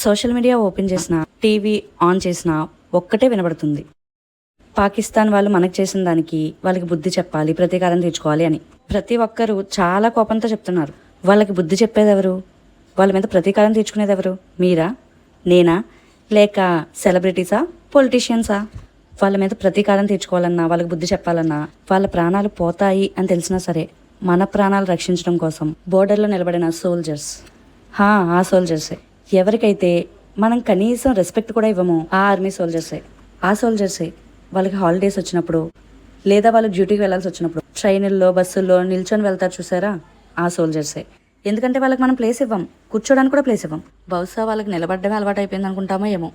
Social media open చేసినా, TV on చేసినా ఒక్కటే వినబడుతుంది. పాకిస్తాన్ వాళ్ళు మనకు చేసిన దానికి వాళ్ళకి బుద్ధి చెప్పాలి, ప్రతీకారం తీర్చుకోవాలి అని. ప్రతి ఒక్కరూ చాలా కోపంతో చెప్తున్నారు. వాళ్ళకి బుద్ధి చెప్పేది ఎవరు? వాళ్ళ మీద ప్రతీకారం తీర్చుకునేది ఎవరు? మీరా? నేనా? లేక సెలబ్రిటీసా? పొలిటీషియన్సా? వాళ్ళ మీద ప్రతీకారం తీర్చుకోవాలన్నా, వాళ్ళకి బుద్ధి చెప్పాలన్నా, వాళ్ళ ప్రాణాలు పోతాయి అని తెలిసినా సరే మన ప్రాణాలు రక్షించడం కోసం బోర్డర్లో నిలబడిన సోల్జర్స్, ఆ సోల్జర్సే. ఎవరికైతే మనం కనీసం రెస్పెక్ట్ కూడా ఇవ్వమో ఆ ఆర్మీ సోల్జర్సే. ఆ సోల్జర్సే వాళ్ళకి హాలిడేస్ వచ్చినప్పుడు లేదా వాళ్ళు డ్యూటీకి వెళ్ళాల్సి వచ్చినప్పుడు ట్రైన్ల్లో, బస్సుల్లో నిల్చొని వెళ్తారు చూసారా? ఆ సోల్జర్సే. ఎందుకంటే వాళ్ళకి మనం ప్లేస్ ఇవ్వం, కూర్చోడానికి కూడా ప్లేస్ ఇవ్వం. బహుశా వాళ్ళకి నిలబడమే అలవాటు అయిపోయింది అనుకుంటామో ఏమో.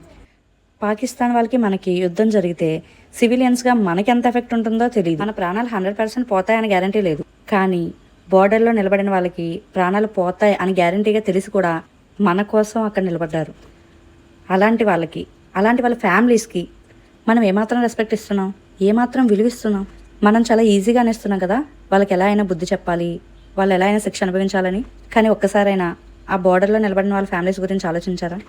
పాకిస్తాన్ వాళ్ళకి మనకి యుద్ధం జరిగితే సివిలియన్స్గా మనకి ఎంత ఎఫెక్ట్ ఉంటుందో తెలియదు. మన ప్రాణాలు 100% పోతాయని గ్యారంటీ లేదు. కానీ బోర్డర్లో నిలబడిన వాళ్ళకి ప్రాణాలు పోతాయి అని గ్యారంటీగా తెలిసి కూడా మన కోసం అక్కడ నిలబడ్డారు. అలాంటి వాళ్ళ ఫ్యామిలీస్కి మనం ఏమాత్రం రెస్పెక్ట్ ఇస్తున్నాం, ఏమాత్రం విలువిస్తున్నాం? మనం చాలా ఈజీగా అనేస్తున్నాం కదా వాళ్ళకి ఎలా అయినా బుద్ధి చెప్పాలి, వాళ్ళు ఎలా అయినా శిక్ష అనుభవించాలని. కానీ ఒక్కసారైనా ఆ బోర్డర్లో నిలబడిన వాళ్ళ ఫ్యామిలీస్ గురించి ఆలోచించారా?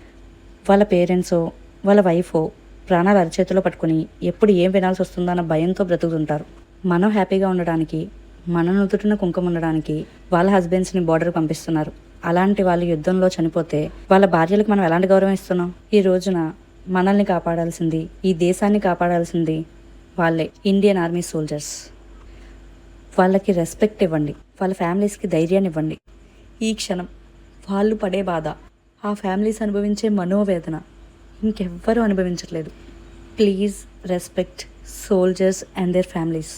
వాళ్ళ పేరెంట్సో, వాళ్ళ వైఫో ప్రాణాలు అరచేతిలో పట్టుకుని ఎప్పుడు ఏం వినాల్సి వస్తుందో అన్న భయంతో బ్రతుకుతుంటారు. మనం హ్యాపీగా ఉండడానికి, మన నుదుటిన కుంకుమ ఉండడానికి వాళ్ళ హస్బెండ్స్ని బోర్డర్కి పంపిస్తున్నారు. అలాంటి వాళ్ళు యుద్ధంలో చనిపోతే వాళ్ళ భార్యలకు మనం ఎలాంటి గౌరవం ఇస్తున్నాం? ఈ రోజున మనల్ని కాపాడాల్సింది, ఈ దేశాన్ని కాపాడాల్సింది వాళ్ళే, ఇండియన్ ఆర్మీ సోల్జర్స్. వాళ్ళకి రెస్పెక్ట్ ఇవ్వండి, వాళ్ళ ఫ్యామిలీస్కి ధైర్యాన్ని ఇవ్వండి. ఈ క్షణం వాళ్ళు పడే బాధ, ఆ ఫ్యామిలీస్ అనుభవించే మనోవేదన ఇంకెవ్వరూ అనుభవించట్లేదు. Please respect soldiers and their families.